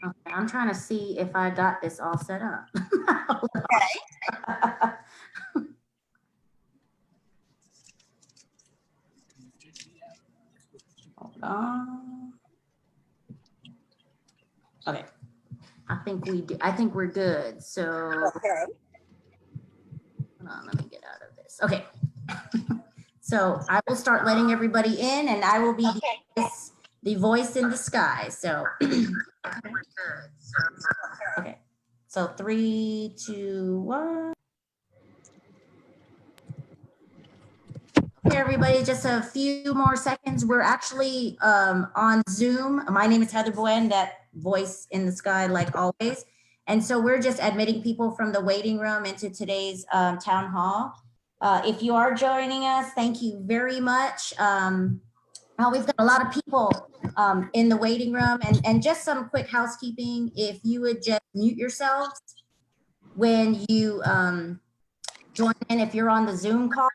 Okay, I'm trying to see if I got this all set up. Okay. Hold on. Okay, I think we do. I think we're good. So Okay. hold on, let me get out of this. Okay. So I will start letting everybody in, and I will be the voice in the sky. So okay. So 3, 2, 1. Okay, everybody, just a few more seconds. We're actually on Zoom. My name is Heather Bowen, that voice in the sky, like always. And so we're just admitting people from the waiting room into today's town hall. If you are joining us, thank you very much. We've got a lot of people in the waiting room, and just some quick housekeeping. If you would just mute yourselves when you join in, if you're on the Zoom call.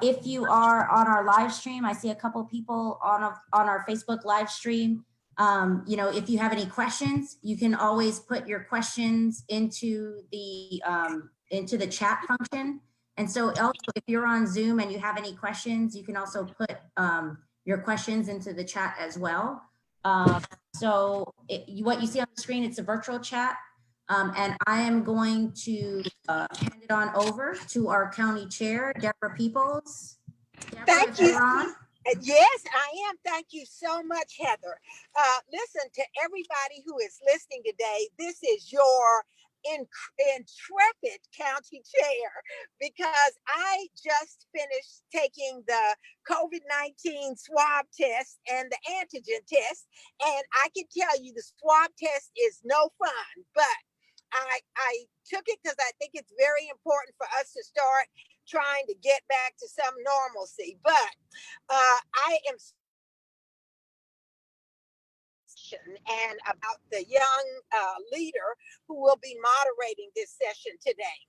If you are on our live stream, I see a couple people on our Facebook live stream. You know, if you have any questions, you can always put your questions into the chat function. And so also, if you're on Zoom and you have any questions, you can also put your questions into the chat as well. So what you see on the screen, it's a virtual chat. And I am going to hand it on over to our county chair, Deborah Peoples. Deborah, Thank you. on. Yes, I am. Thank you so much, Heather. Listen, to everybody who is listening today, this is your intrepid county chair, because I just finished taking the COVID-19 swab test and the antigen test, and I can tell you the swab test is no fun, but I took it because I think it's very important for us to start trying to get back to some normalcy. But I am and about the young leader who will be moderating this session today.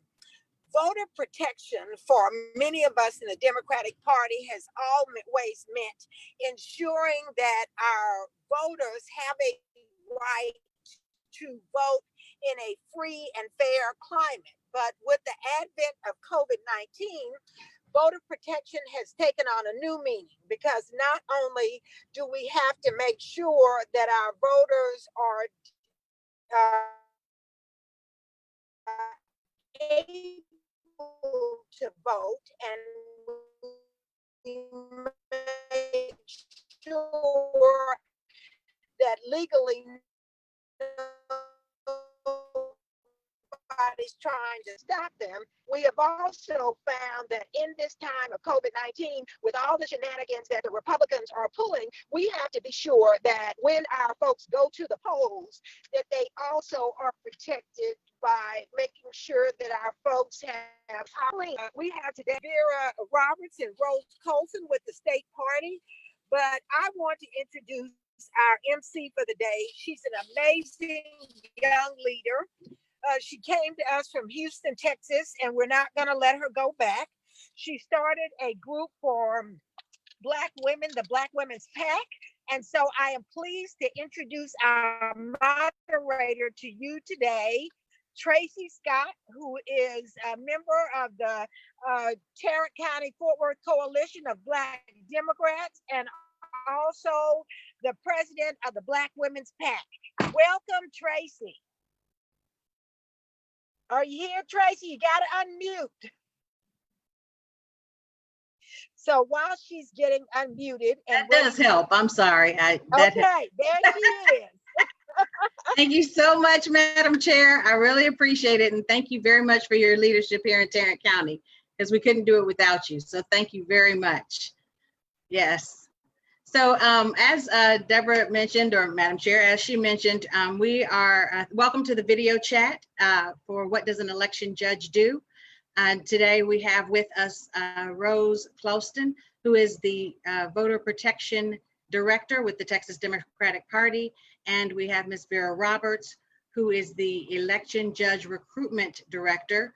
Voter protection for many of us in the Democratic Party has always meant ensuring that our voters have a right to vote in a free and fair climate. But with the advent of COVID-19, voter protection has taken on a new meaning, because not only do we have to make sure that our voters are able to vote, and we make sure that legally nobody's trying to stop them. We have also found that in this time of COVID-19, with all the shenanigans that the Republicans are pulling, we have to be sure that when our folks go to the polls, that they also are protected by making sure that our folks have housing. We have today Vera Roberts and Rose Clouston with the state party, but I want to introduce our MC for the day. She's an amazing young leader. She came to us from Houston, Texas, and we're not going to let her go back. She started a group for Black women, the Black Women's PAC. And so I am pleased to introduce our moderator to you today, Tracy Scott, who is a member of the Tarrant County Fort Worth Coalition of Black Democrats, and also the president of the Black Women's PAC. Welcome, Tracy. Are you here, Tracy? You got to unmute. So while she's getting unmuted, and that does help. I'm sorry. Okay, there she is. Thank you so much, Madam Chair. I really appreciate it, and thank you very much for your leadership here in Tarrant County, because we couldn't do it without you. So thank you very much. Yes. So as Deborah mentioned, or Madam Chair, as she mentioned, we are welcome to the video chat for What Does an Election Judge Do? And today we have with us Rose Clouston, who is the Voter Protection Director with the Texas Democratic Party. And we have Ms. Vera Roberts, who is the Election Judge Recruitment Director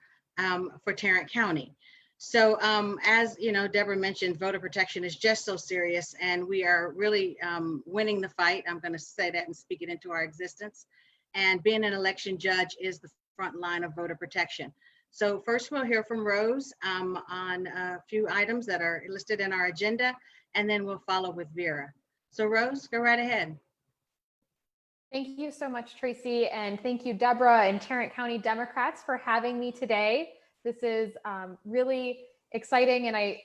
for Tarrant County. So as you know, Deborah mentioned, voter protection is just so serious, and we are really winning the fight. I'm going to say that and speak it into our existence. And being an election judge is the front line of voter protection. So first we'll hear from Rose on a few items that are listed in our agenda, and then we'll follow with Vera. So Rose, go right ahead. Thank you so much, Tracy. And thank you, Deborah and Tarrant County Democrats, for having me today. This is really exciting. And I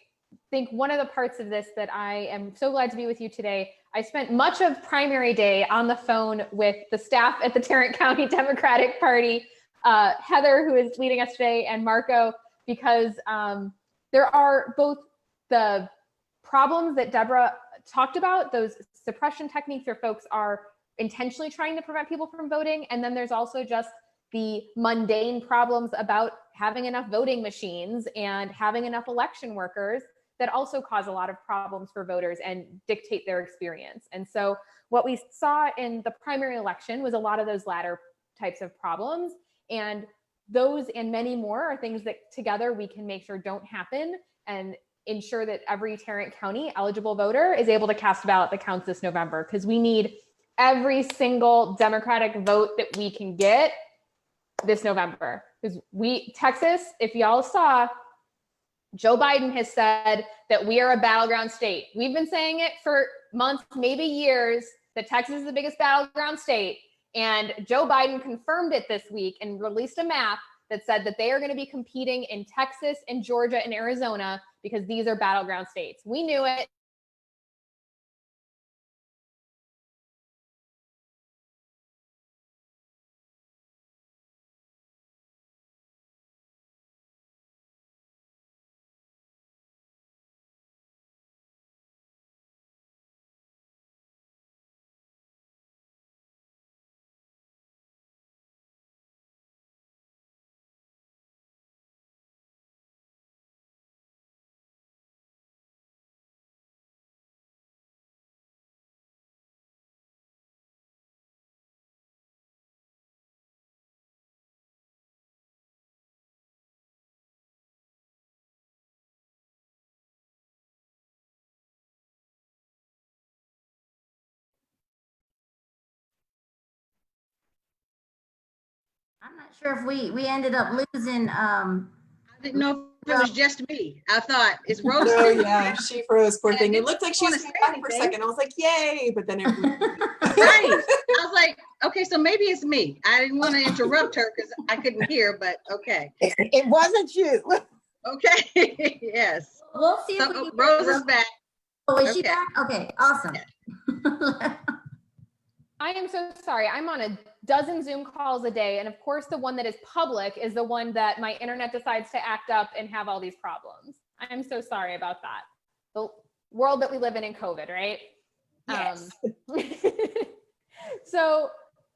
think one of the parts of this that I am so glad to be with you today, I spent much of primary day on the phone with the staff at the Tarrant County Democratic Party, Heather, who is leading us today, and Marco, because there are both the problems that Deborah talked about, those suppression techniques where folks are intentionally trying to prevent people from voting. And then there's also just the mundane problems about having enough voting machines and having enough election workers that also cause a lot of problems for voters and dictate their experience. And so what we saw in the primary election was a lot of those latter types of problems. And those and many more are things that together we can make sure don't happen and ensure that every Tarrant County eligible voter is able to cast a ballot that counts this November, because we need every single Democratic vote that we can get this November. Because Texas, if y'all saw, Joe Biden has said that we are a battleground state. We've been saying it for months, maybe years, that Texas is the biggest battleground state. And Joe Biden confirmed it this week and released a map that said that they are going to be competing in Texas and Georgia and Arizona because these are battleground states. We knew it. I'm not sure if we ended up losing. I didn't know if it was just me. I thought it's Rose. No, yeah, she froze, poor And I thing. It didn't looked like she wanna was say back for a anything. second. I was like, yay, but then it Right. I was like, okay, so maybe it's me. I didn't want to interrupt her because I couldn't hear, but okay. It wasn't you. Okay. Yes. We'll see if we So can. Rose is back. Oh, is she Okay. back? Okay, awesome. I am so sorry. I'm on a dozen Zoom calls a day. And of course, the one that is public is the one that my internet decides to act up and have all these problems. I'm so sorry about that. The world that we live in COVID, right? Yes. So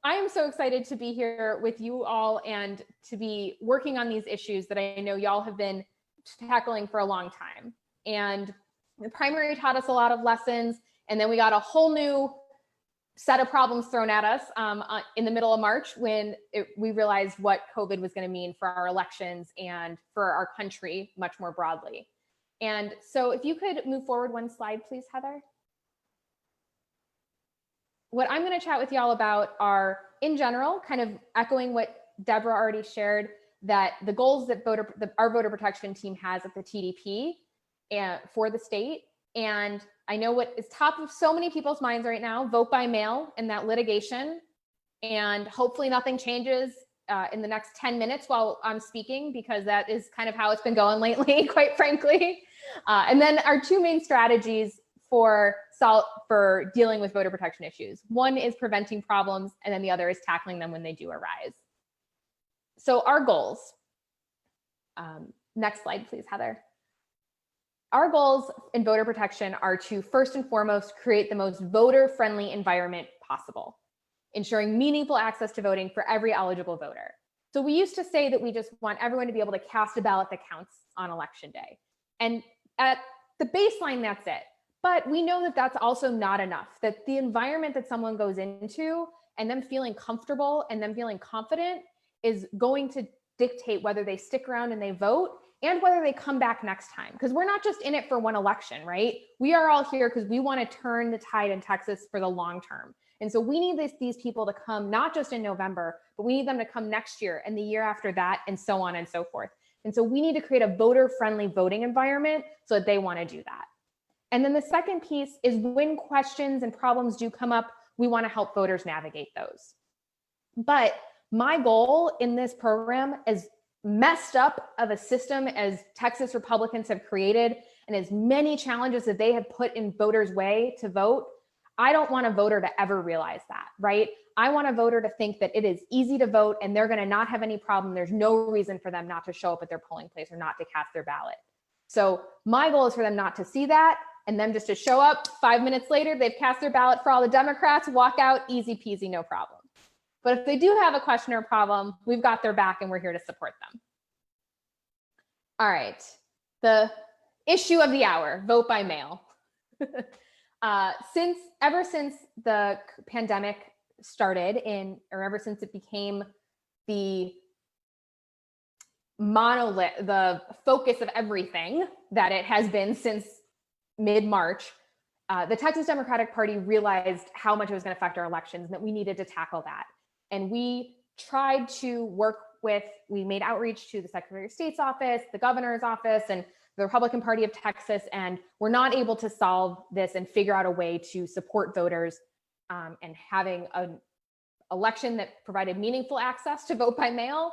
I am so excited to be here with you all and to be working on these issues that I know y'all have been tackling for a long time. And the primary taught us a lot of lessons. And then we got a whole new set of problems thrown at us in the middle of March when we realized what COVID was going to mean for our elections and for our country much more broadly. And so if you could move forward one slide, please, Heather. What I'm going to chat with y'all about are, in general, kind of echoing what Deborah already shared, that the goals that our voter protection team has at the TDP and for the state. And I know what is top of so many people's minds right now, vote by mail and that litigation. And hopefully nothing changes in the next 10 minutes while I'm speaking, because that is kind of how it's been going lately, quite frankly. And then our two main strategies for dealing with voter protection issues. One is preventing problems, and then the other is tackling them when they do arise. So our goals. Next slide, please, Heather. Our goals in voter protection are to, first and foremost, create the most voter-friendly environment possible, ensuring meaningful access to voting for every eligible voter. So we used to say that we just want everyone to be able to cast a ballot that counts on election day. And at the baseline, that's it. But we know that that's also not enough, that the environment that someone goes into and them feeling comfortable and them feeling confident is going to dictate whether they stick around and they vote and whether they come back next time. Because we're not just in it for one election, right? We are all here because we want to turn the tide in Texas for the long term. And so we need these people to come, not just in November, but we need them to come next year and the year after that, and so on and so forth. And so we need to create a voter-friendly voting environment so that they want to do that. And then the second piece is when questions and problems do come up, we want to help voters navigate those. But my goal in this program, as messed up of a system as Texas Republicans have created, and as many challenges that they have put in voters' way to vote, I don't want a voter to ever realize that, right? I want a voter to think that it is easy to vote and they're going to not have any problem. There's no reason for them not to show up at their polling place or not to cast their ballot. So my goal is for them not to see that and them just to show up 5 minutes later, they've cast their ballot for all the Democrats, walk out, easy peasy, no problem. But if they do have a question or problem, we've got their back and we're here to support them. All right, the issue of the hour, vote by mail. Ever since the pandemic started ever since it became the monolith, the focus of everything that it has been since mid-March, the Texas Democratic Party realized how much it was going to affect our elections and that we needed to tackle that. And we tried to we made outreach to the Secretary of State's office, the governor's office, and the Republican Party of Texas, and we're not able to solve this and figure out a way to support voters and having an election that provided meaningful access to vote by mail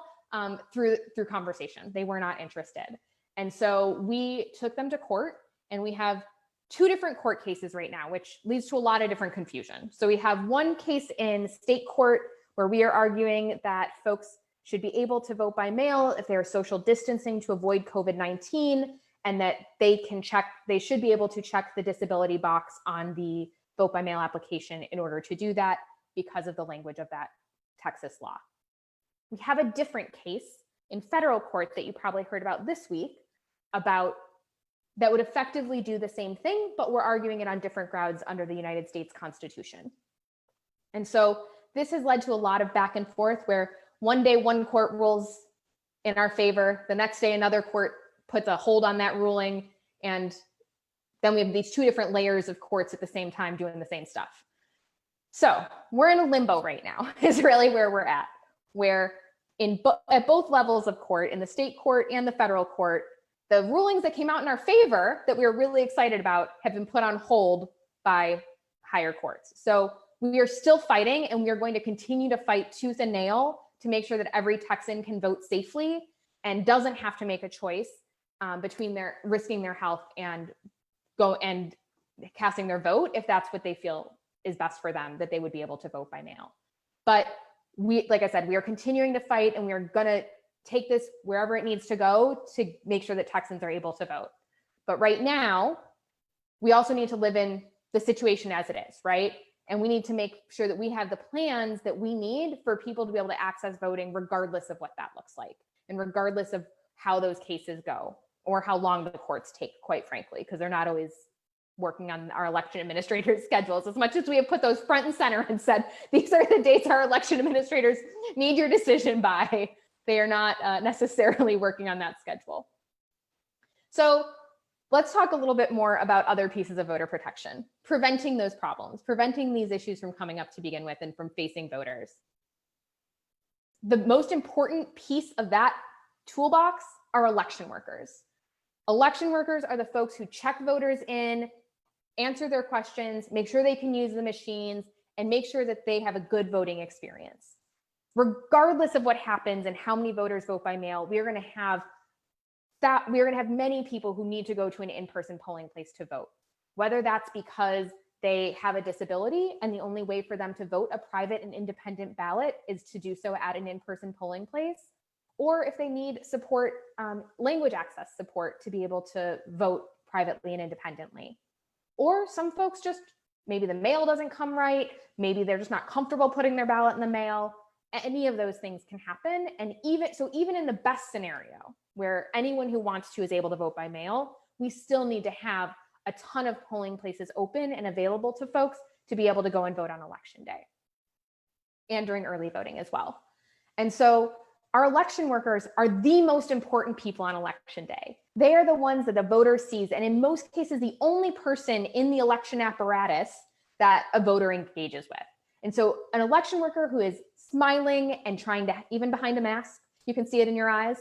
through conversation. They were not interested. And so we took them to court, and we have 2 different court cases right now, which leads to a lot of different confusion. So we have one case in state court where we are arguing that folks should be able to vote by mail if they're social distancing to avoid COVID-19, and that they should be able to check the disability box on the vote by mail application in order to do that because of the language of that Texas law. We have a different case in federal court that you probably heard about this week that would effectively do the same thing, but we're arguing it on different grounds under the United States Constitution. And so this has led to a lot of back and forth where one day one court rules in our favor, the next day another court puts a hold on that ruling, and then we have these 2 different layers of courts at the same time doing the same stuff. So we're in a limbo right now is really where we're at, where at both levels of court, in the state court and the federal court, the rulings that came out in our favor that we were really excited about have been put on hold by higher courts. So we are still fighting, and we are going to continue to fight tooth and nail to make sure that every Texan can vote safely and doesn't have to make a choice between risking their health and casting their vote if that's what they feel is best for them, that they would be able to vote by mail. But like I said, we are continuing to fight, and we are going to take this wherever it needs to go to make sure that Texans are able to vote. But right now, we also need to live in the situation as it is, right? And we need to make sure that we have the plans that we need for people to be able to access voting regardless of what that looks like, and regardless of how those cases go or how long the courts take, quite frankly, because they're not always working on our election administrators' schedules. As much as we have put those front and center and said, these are the dates our election administrators need your decision by, they are not necessarily working on that schedule. So let's talk a little bit more about other pieces of voter protection, preventing those problems, preventing these issues from coming up to begin with and from facing voters. The most important piece of that toolbox are election workers. Election workers are the folks who check voters in, answer their questions, make sure they can use the machines, and make sure that they have a good voting experience. Regardless of what happens and how many voters vote by mail, we are going to have many people who need to go to an in-person polling place to vote, whether that's because they have a disability and the only way for them to vote a private and independent ballot is to do so at an in-person polling place, or if they need support, language access support to be able to vote privately and independently. Or some folks just, maybe the mail doesn't come right, maybe they're just not comfortable putting their ballot in the mail. Any of those things can happen. And even in the best scenario, where anyone who wants to is able to vote by mail, we still need to have a ton of polling places open and available to folks to be able to go and vote on election day and during early voting as well. And so our election workers are the most important people on election day. They are the ones that the voter sees, and in most cases, the only person in the election apparatus that a voter engages with. And so an election worker who is smiling and trying to, even behind a mask, you can see it in your eyes,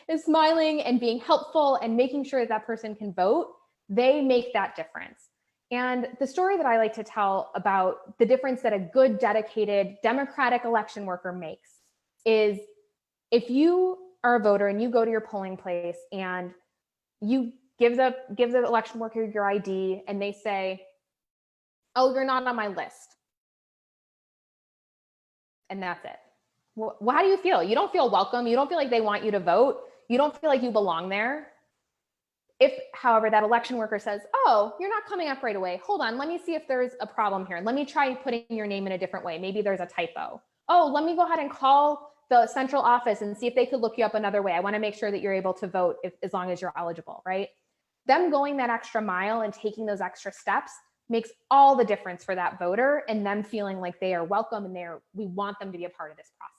is smiling and being helpful and making sure that that person can vote, they make that difference. And the story that I like to tell about the difference that a good, dedicated, democratic election worker makes is if you are a voter and you go to your polling place and you give the election worker your ID and they say, oh, you're not on my list. And that's it. Well, how do you feel? You don't feel welcome. You don't feel like they want you to vote. You don't feel like you belong there. If, however, that election worker says, oh, you're not coming up right away. Hold on, let me see if there's a problem here. Let me try putting your name in a different way. Maybe there's a typo. Oh, let me go ahead and call the central office and see if they could look you up another way. I want to make sure that you're able to vote as long as you're eligible, right? Them going that extra mile and taking those extra steps makes all the difference for that voter and them feeling like they are welcome and we want them to be a part of this process.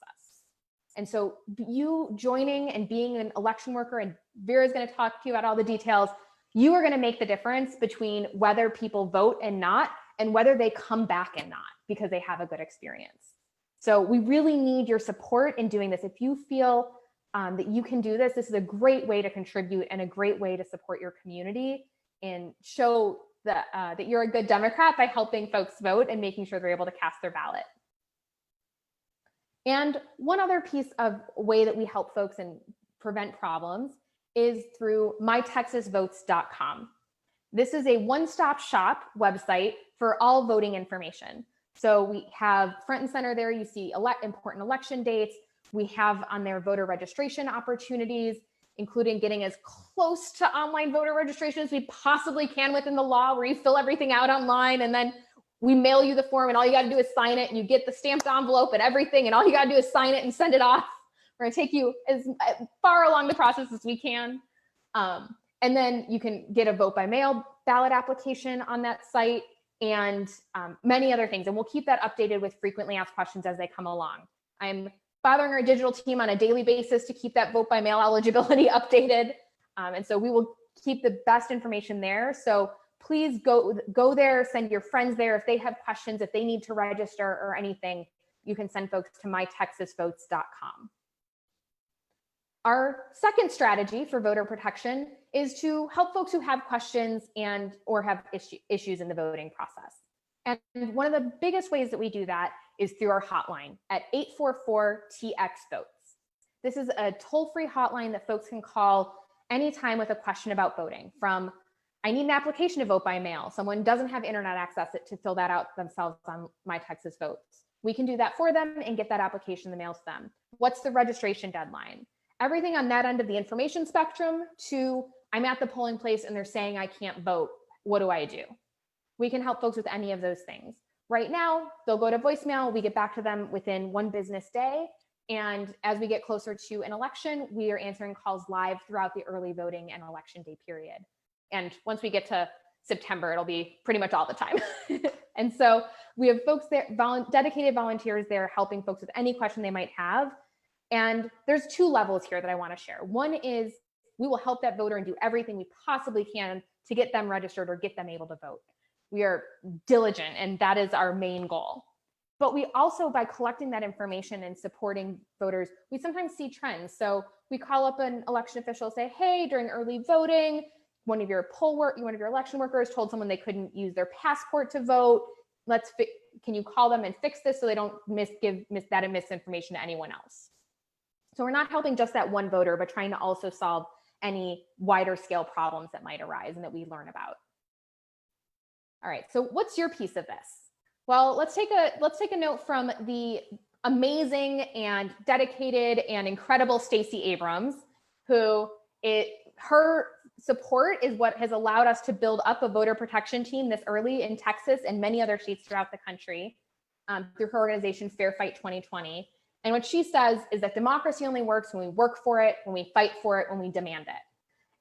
And so you joining and being an election worker, and Vera's going to talk to you about all the details, you are going to make the difference between whether people vote and not, and whether they come back and not because they have a good experience. So we really need your support in doing this. If you feel that you can do this, this is a great way to contribute and a great way to support your community and show that you're a good Democrat by helping folks vote and making sure they're able to cast their ballot. And one other piece of way that we help folks and prevent problems is through mytexasvotes.com. This is a one-stop shop website for all voting information. So we have front and center there, you see important election dates. We have on there voter registration opportunities, including getting as close to online voter registration as we possibly can within the law, where you fill everything out online and then we mail you the form and all you got to do is sign it and you get the stamped envelope and everything and all you got to do is sign it and send it off. We're going to take you as far along the process as we can. And then you can get a vote by mail ballot application on that site and many other things. And we'll keep that updated with frequently asked questions as they come along. I'm bothering our digital team on a daily basis to keep that vote by mail eligibility updated. And so we will keep the best information there. So please go there, send your friends there. If they have questions, if they need to register or anything, you can send folks to mytexasvotes.com. Our second strategy for voter protection is to help folks who have questions or have issues in the voting process. And one of the biggest ways that we do that is through our hotline at 844-TX-VOTES. This is a toll-free hotline that folks can call anytime with a question about voting, from I need an application to vote by mail. Someone doesn't have internet access to fill that out themselves on My Texas Votes. We can do that for them and get that application in the mail to them. What's the registration deadline? Everything on that end of the information spectrum to I'm at the polling place and they're saying I can't vote. What do I do? We can help folks with any of those things. Right now, they'll go to voicemail. We get back to them within one business day. And as we get closer to an election, we are answering calls live throughout the early voting and election day period. And once we get to September, it'll be pretty much all the time. And so we have folks there, dedicated volunteers there helping folks with any question they might have. And there's two levels here that I want to share. One is we will help that voter and do everything we possibly can to get them registered or get them able to vote. We are diligent, and that is our main goal. But we also, by collecting that information and supporting voters, we sometimes see trends. So we call up an election official, say, hey, during early voting, one of your election workers told someone they couldn't use their passport to vote. Can you call them and fix this so they don't give that misinformation to anyone else? So we're not helping just that one voter, but trying to also solve any wider scale problems that might arise and that we learn about. All right, so what's your piece of this? Well, let's take a note from the amazing and dedicated and incredible Stacey Abrams, her support is what has allowed us to build up a voter protection team this early in Texas and many other states throughout the country through her organization, Fair Fight 2020. And what she says is that democracy only works when we work for it, when we fight for it, when we demand it.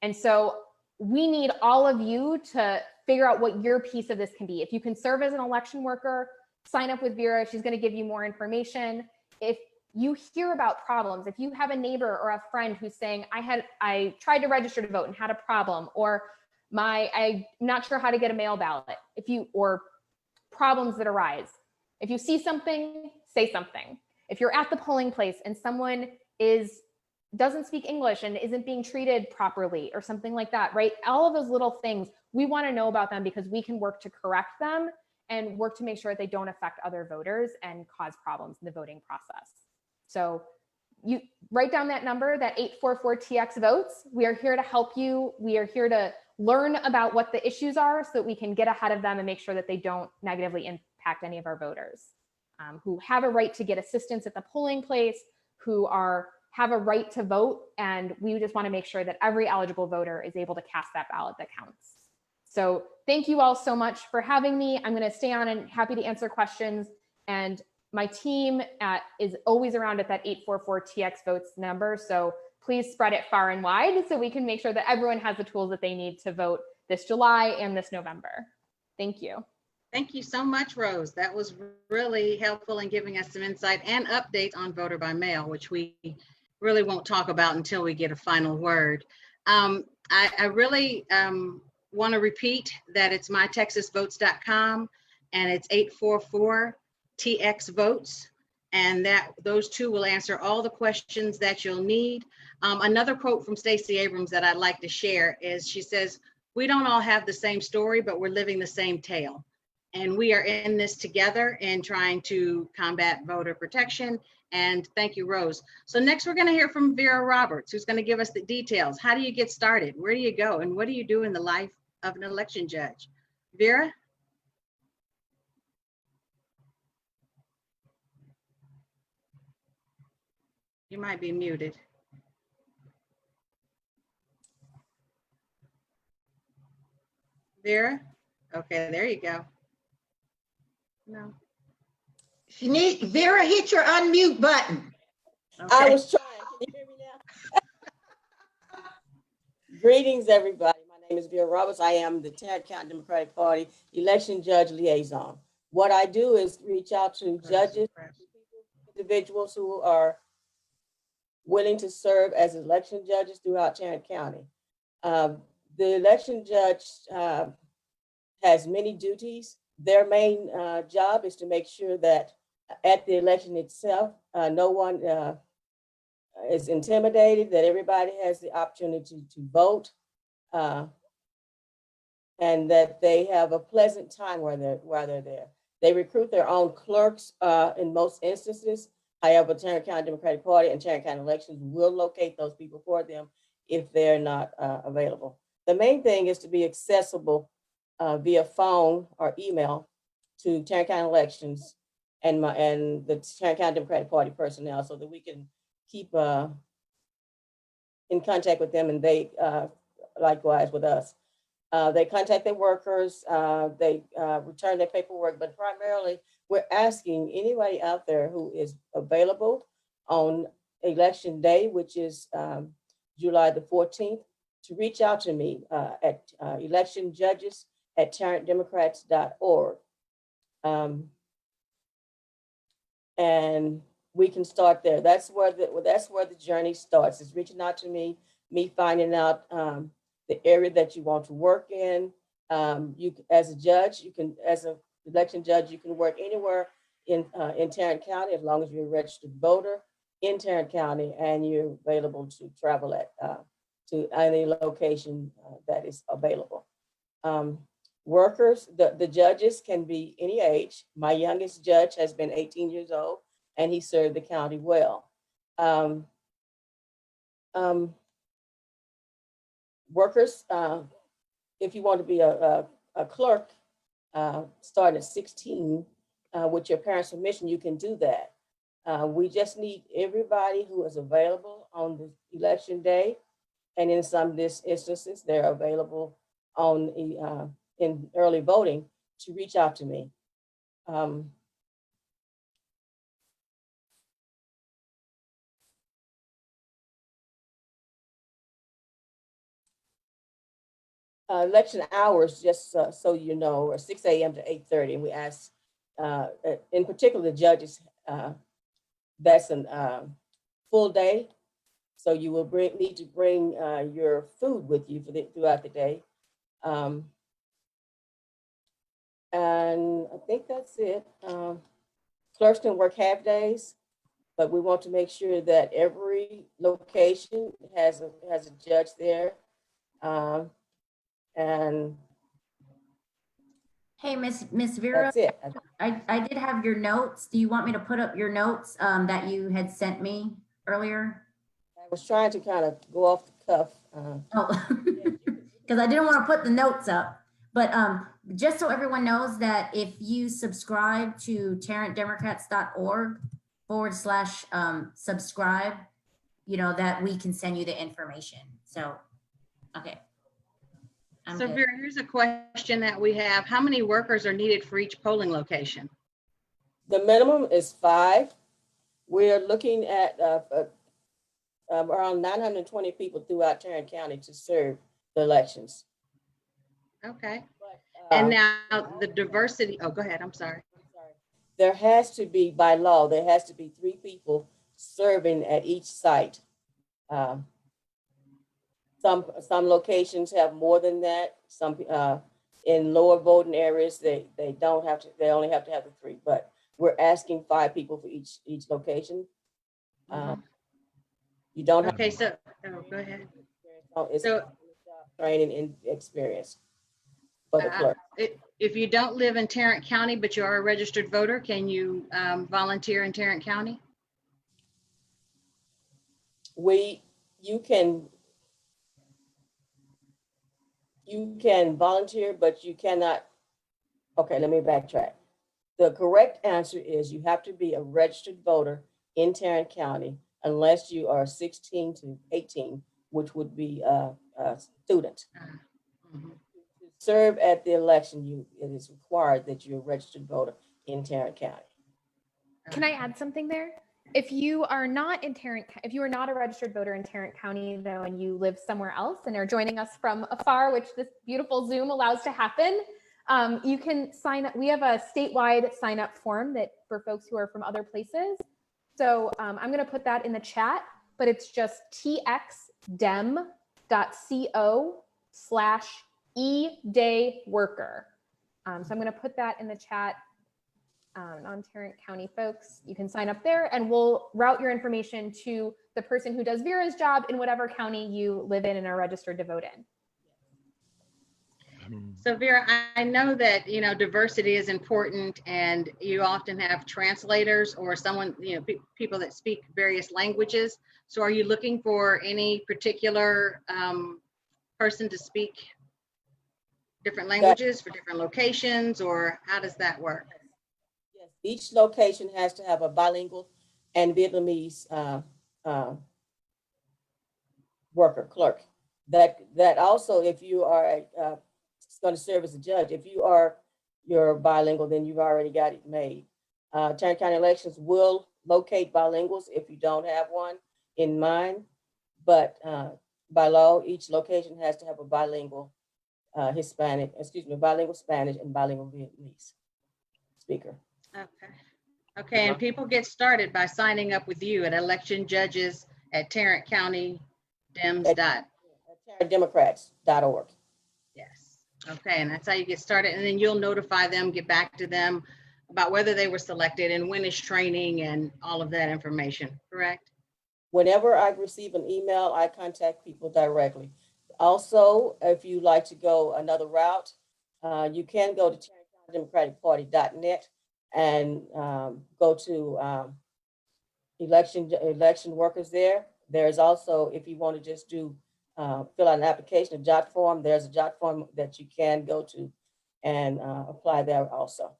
And so we need all of you to figure out what your piece of this can be. If you can serve as an election worker, sign up with Vera. She's going to give you more information. If you hear about problems. If you have a neighbor or a friend who's saying, I tried to register to vote and had a problem, or I'm not sure how to get a mail ballot, or problems that arise. If you see something, say something. If you're at the polling place and someone doesn't speak English and isn't being treated properly or something like that, right? All of those little things, we want to know about them because we can work to correct them and work to make sure that they don't affect other voters and cause problems in the voting process. So you write down that number, that 844-TX votes. We are here to help you. We are here to learn about what the issues are so that we can get ahead of them and make sure that they don't negatively impact any of our voters who have a right to get assistance at the polling place, who have a right to vote. And we just want to make sure that every eligible voter is able to cast that ballot that counts. So thank you all so much for having me. I'm going to stay on and happy to answer questions. And my team is always around at that 844-TX votes number. So please spread it far and wide so we can make sure that everyone has the tools that they need to vote this July and this November. Thank you. Thank you so much, Rose. That was really helpful in giving us some insight and updates on voter by mail, which we really won't talk about until we get a final word. I really want to repeat that it's mytexasvotes.com and it's 844-TX votes. And those two will answer all the questions that you'll need. Another quote from Stacey Abrams that I'd like to share is, she says, "We don't all have the same story, but we're living the same tale. And we are in this together in trying to combat voter protection." And thank you, Rose. So next we're going to hear from Vera Roberts, who's going to give us the details. How do you get started? Where do you go? And what do you do in the life of an election judge? Vera? You might be muted. Vera? Okay, there you go. No. Vera, hit your unmute button. Okay. I was trying. Can you hear me now? Greetings, everybody. My name is Vera Roberts. I am the Tarrant County Democratic Party election judge liaison. What I do is reach out to judges, individuals who are willing to serve as election judges throughout Tarrant County. The election judge has many duties. Their main job is to make sure that at the election itself, no one is intimidated, that everybody has the opportunity to vote, and that they have a pleasant time while they're there. They recruit their own clerks in most instances. However, Tarrant County Democratic Party and Tarrant County Elections will locate those people for them if they're not available. The main thing is to be accessible via phone or email to Tarrant County Elections and the Tarrant County Democratic Party personnel, so that we can keep in contact with them, and they likewise with us. They contact their workers, they return their paperwork, but primarily we're asking anybody out there who is available on election day, which is July the 14th, to reach out to me at electionjudges@tarrantdemocrats.org. And we can start there. That's where the journey starts, is reaching out to me finding out the area that you want to work in. You, as a judge, as an election judge, you can work anywhere in Tarrant County as long as you're a registered voter in Tarrant County and you're available to travel to any location that is available. Workers, the judges can be any age. My youngest judge has been 18 years old and he served the county well. Workers, if you want to be a clerk, starting at 16 with your parents' permission, you can do that. We just need everybody who is available on the election day, and in some instances, they're available on in early voting, to reach out to me. Election hours, just so you know, are 6 a.m. to 8:30, and we ask, in particular, the judges that's an full day. So you will need to bring your food with you throughout the day. And I think that's it. Clerks can work half days, but we want to make sure that every location has a judge there. And Hey, Miss Vera, that's it. I did have your notes. Do you want me to put up your notes that you had sent me earlier? I was trying to kind of go off the cuff. Oh, because I didn't want to put the notes up. But just so everyone knows that if you subscribe to tarrantdemocrats.org/subscribe, you know, that we can send you the information. So, okay. I'm So good. Vera, here's a question that we have. How many workers are needed for each polling location? The minimum is 5. We're looking at around 920 people throughout Tarrant County to serve the elections. Okay. But, And now the diversity, oh, go ahead, I'm sorry. there has to be, by law, there has to be 3 people serving at each site. Some locations have more than that. Some in lower voting areas, they don't have to, they only have to have the 3, but we're asking 5 people for each location. You don't have Okay, so, oh, go ahead. it's So- training and experience for the clerk. If you don't live in Tarrant County, but you are a registered voter, can you volunteer in Tarrant County? You can volunteer, but you cannot. Okay, let me backtrack. The correct answer is you have to be a registered voter in Tarrant County unless you are 16 to 18, which would be a student. Mhm. To serve at the election, it is required that you're a registered voter in Tarrant County. Can I add something there? If you are not in Tarrant, if you are not a registered voter in Tarrant County, though, and you live somewhere else and are joining us from afar, which this beautiful Zoom allows to happen, you can sign up. We have a statewide sign up form that for folks who are from other places. So I'm going to put that in the chat, but it's just txdem.co/eDayWorker. So I'm going to put that in the chat. Non-Tarrant County folks, you can sign up there and we'll route your information to the person who does Vera's job in whatever county you live in and are registered to vote in. So Vera, I know that, you know, diversity is important and you often have translators or someone, you know, people that speak various languages. So are you looking for any particular person to speak different languages for different locations, or how does that work? Yes, each location has to have a bilingual and Vietnamese worker, clerk. That also, if you are going to serve as a judge, if you're bilingual, then you've already got it made. Tarrant County Elections will locate bilinguals if you don't have one in mind, but by law, each location has to have a bilingual bilingual Spanish and bilingual Vietnamese speaker. Okay, and people get started by signing up with you at election judges at Tarrant County Dems. TarrantDemocrats.org. Yes. Okay, and that's how you get started, and then you'll notify them, get back to them about whether they were selected and when is training and all of that information, correct? Whenever I receive an email, I contact people directly. Also, if you like to go another route, you can go to TarrantCountyDemocraticParty.net and go to election workers there. There's also, if you want to just do fill out an application, a jot form, there's a jot form that you can go to and apply there also.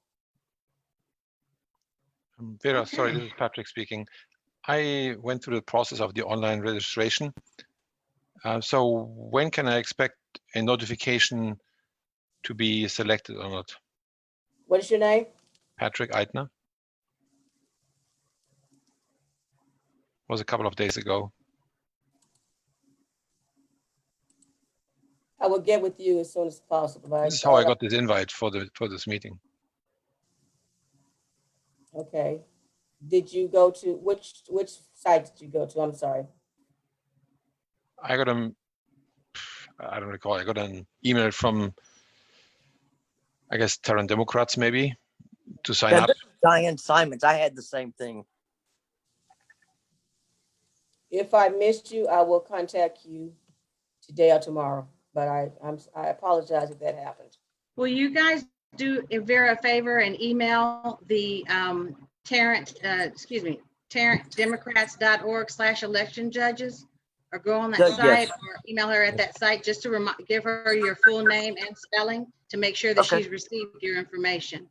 Vera, sorry, this is Patrick speaking. I went through the process of the online registration. So when can I expect a notification to be selected or not? What is your name? Patrick Eitner. Was a couple of days ago. I will get with you as soon as possible. This is how I got this invite for this meeting. Okay. Did you go to, which site did you go to? I'm sorry. I got I don't recall. I got an email from, I guess, Tarrant Democrats maybe to sign Yeah, up. this is Diane Simons. I had the same thing. If I missed you, I will contact you today or tomorrow, but I apologize if that happened. Will you guys do Vera a favor and email the Tarrant, tarrantdemocrats.org/election judges, or go on that Yes. site or email her at that site just to give her your full name and spelling to make sure that Okay. she's received your information.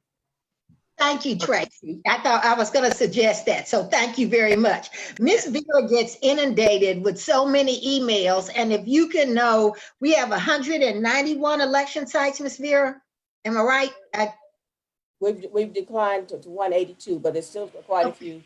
Thank you, Tracy. I thought I was going to suggest that. So thank you very much. Miss Vera gets inundated with so many emails. And if you can know, we have 191 election sites, Miss Vera. Am I right? We've declined to 182, but there's still quite a few.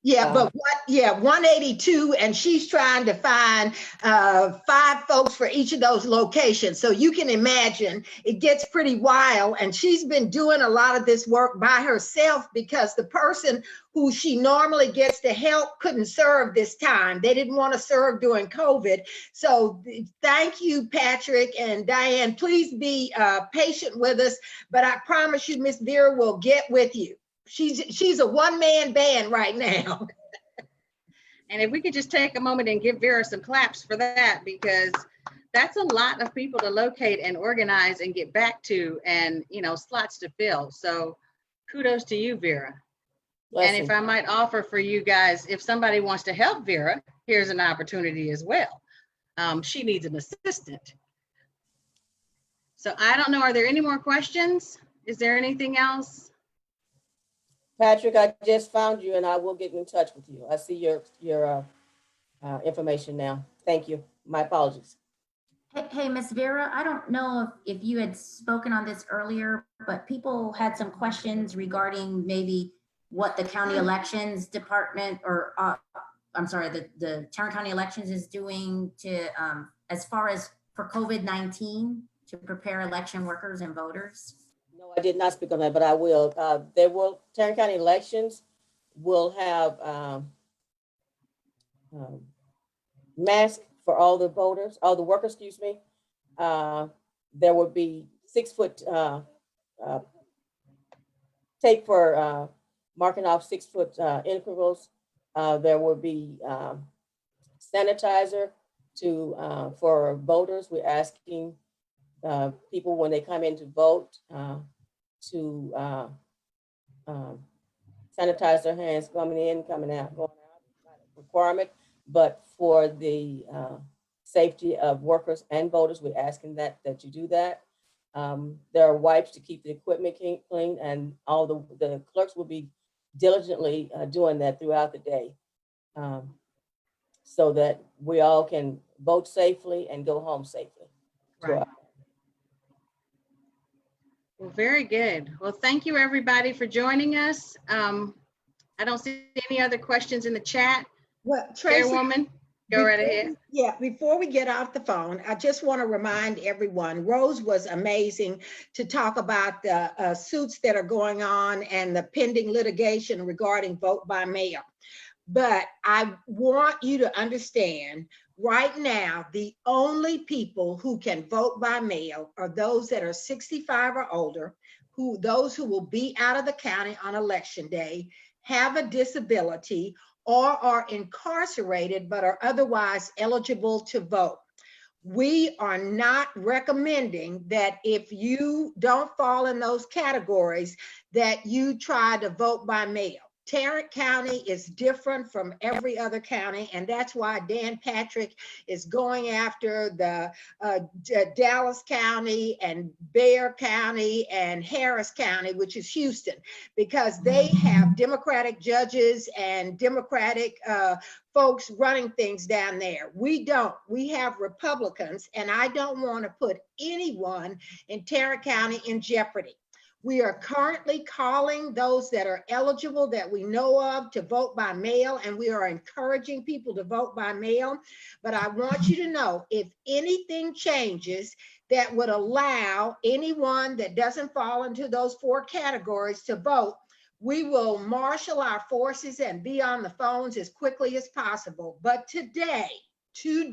Yeah, but 182, and she's trying to find 5 folks for each of those locations. So you can imagine it gets pretty wild, and she's been doing a lot of this work by herself because the person who she normally gets to help couldn't serve this time. They didn't want to serve during COVID. So thank you, Patrick and Diane. Please be patient with us, but I promise you, Miss Vera will get with you. She's a one-man band right now. And if we could just take a moment and give Vera some claps for that, because that's a lot of people to locate and organize and get back to, and slots to fill. So kudos to you, Vera. Blessing. And if I might offer for you guys, if somebody wants to help Vera, here's an opportunity as well. She needs an assistant. So I don't know, are there any more questions? Is there anything else? Patrick, I just found you and I will get in touch with you. I see your information now. Thank you. My apologies. Hey, Miss Vera, I don't know if you had spoken on this earlier, but people had some questions regarding maybe what the county elections department, or I'm sorry, the Tarrant County Elections is doing to, as far as for COVID-19 to prepare election workers and voters. No, I did not speak on that, but I will. Tarrant County Elections will have masks for all the voters, all the workers, excuse me. There will be 6-foot tape for marking off 6-foot intervals. There will be sanitizer for voters. We're asking people when they come in to vote to sanitize their hands coming in, coming out, going out. It's not a requirement, but for the safety of workers and voters, we're asking that you do that. There are wipes to keep the equipment clean, and all the clerks will be diligently doing that throughout the day, so that we all can vote safely and go home safely. Right. Well, very good. Well, thank you everybody for joining us. I don't see any other questions in the chat. Well, Tracy, Chairwoman, go right ahead. Yeah, before we get off the phone, I just want to remind everyone, Rose was amazing to talk about the suits that are going on and the pending litigation regarding vote by mail. But I want you to understand, right now, the only people who can vote by mail are those that are 65 or older, those who will be out of the county on election day, have a disability, or are incarcerated but are otherwise eligible to vote. We are not recommending that if you don't fall in those categories, that you try to vote by mail. Tarrant County is different from every other county, and that's why Dan Patrick is going after the Dallas County and Bexar County and Harris County, which is Houston, because they have Democratic judges and Democratic folks running things down there. We don't. We have Republicans, and I don't want to put anyone in Tarrant County in jeopardy. We are currently calling those that are eligible that we know of to vote by mail, and we are encouraging people to vote by mail. But I want you to know, if anything changes that would allow anyone that doesn't fall into those 4 categories to vote, We will marshal our forces and be on the phones as quickly as possible. But today, you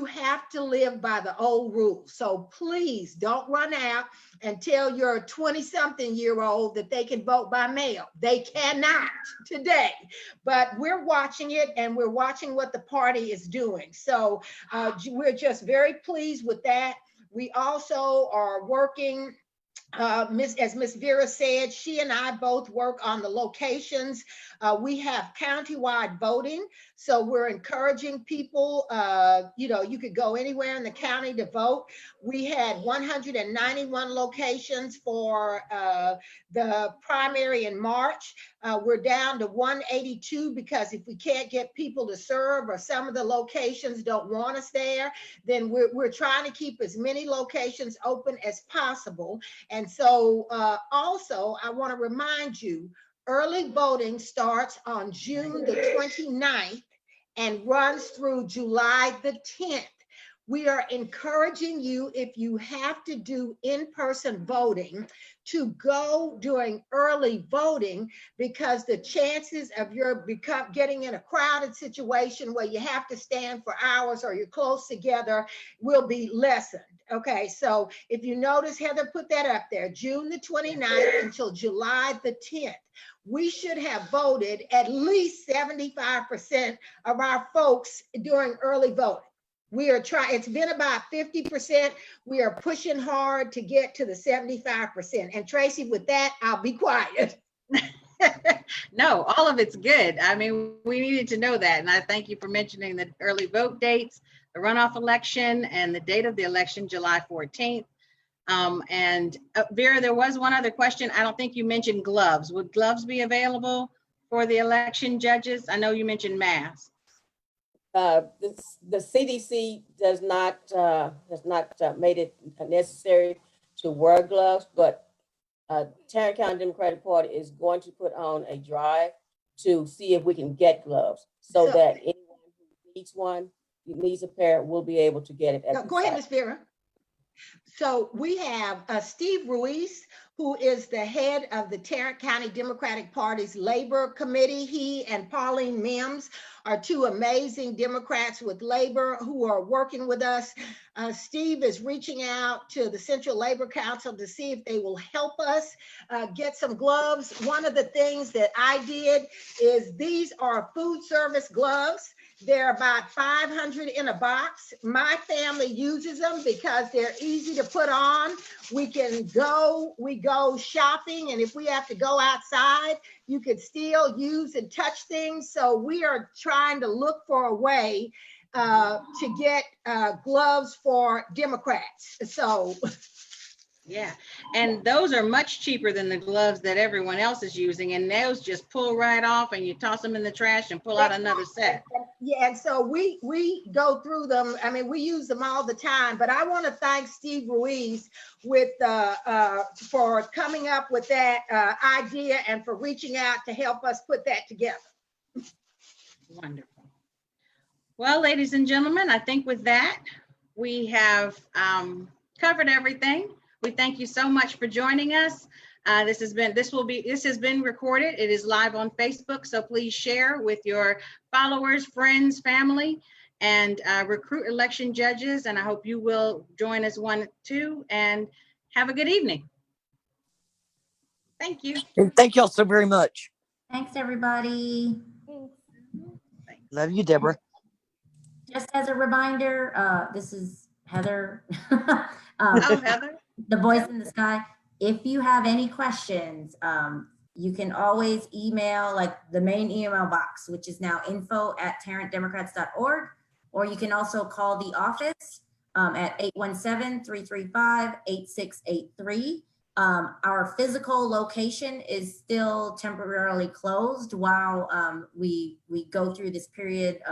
have to live by the old rules. So please don't run out and tell your 20-something-year-old that they can vote by mail. They cannot today, but we're watching it and we're watching what the party is doing. So we're just very pleased with that. We also are working, as Miss Vera said, she and I both work on the locations. We have countywide voting, so we're encouraging people, you could go anywhere in the county to vote. We had 191 locations for the primary in March. We're down to 182 because if we can't get people to serve or some of the locations don't want us there, then we're trying to keep as many locations open as possible. And so also, I want to remind you, early voting starts on June the 29th and runs through July the 10th. We are encouraging you, if you have to do in-person voting, to go during early voting, because the chances of your getting in a crowded situation where you have to stand for hours or you're close together will be lessened. Okay, so if you notice, Heather put that up there, June the 29th until July the 10th. We should have voted at least 75% of our folks during early voting. We are trying, it's been about 50%. We are pushing hard to get to the 75%. And Tracy, with that, I'll be quiet. No, all of it's good. I mean, we needed to know that. And I thank you for mentioning the early vote dates, the runoff election, and the date of the election, July 14th. Vera, there was one other question. I don't think you mentioned gloves. Would gloves be available for the election judges? I know you mentioned masks. The CDC has not made it necessary to wear gloves, but Tarrant County Democratic Party is going to put on a drive to see if we can get gloves so that anyone who needs a pair will be able to get it. Go ahead, Ms. Vera. So we have Steve Ruiz, who is the head of the Tarrant County Democratic Party's Labor Committee. He and Pauline Mims are two amazing Democrats with labor who are working with us. Steve is reaching out to the Central Labor Council to see if they will help us get some gloves. One of the things that I did is these are food service gloves. They're about 500 in a box. My family uses them because they're easy to put on. We go shopping, and if we have to go outside, you could still use and touch things. So we are trying to look for a way to get gloves for Democrats. So yeah, and those are much cheaper than the gloves that everyone else is using, and those just pull right off and you toss them in the trash and pull out another set. Yeah, and so we go through them. I mean, we use them all the time, but I want to thank Steve Ruiz for coming up with that idea and for reaching out to help us put that together. Wonderful. Well, ladies and gentlemen, I think with that, we have covered everything. We thank you so much for joining us. This has been recorded. It is live on Facebook, so please share with your followers, friends, family, and recruit election judges. And I hope you will join us one, too, and have a good evening. Thank you. And thank y'all so very much. Thanks, everybody. Love you, Deborah. Just as a reminder, this is Heather. Heather. The voice in the sky. If you have any questions, you can always email like the main email box, which is now info@tarrantdemocrats.org, or you can also call the office at 817-335-8683. Our physical location is still temporarily closed while we go through this period,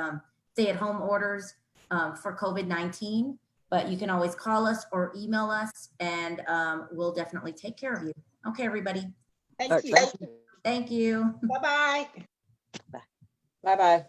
stay-at-home orders for COVID-19. But you can always call us or email us, and we'll definitely take care of you. Okay, everybody. Thank you. Thank you. Bye-bye. Bye-bye.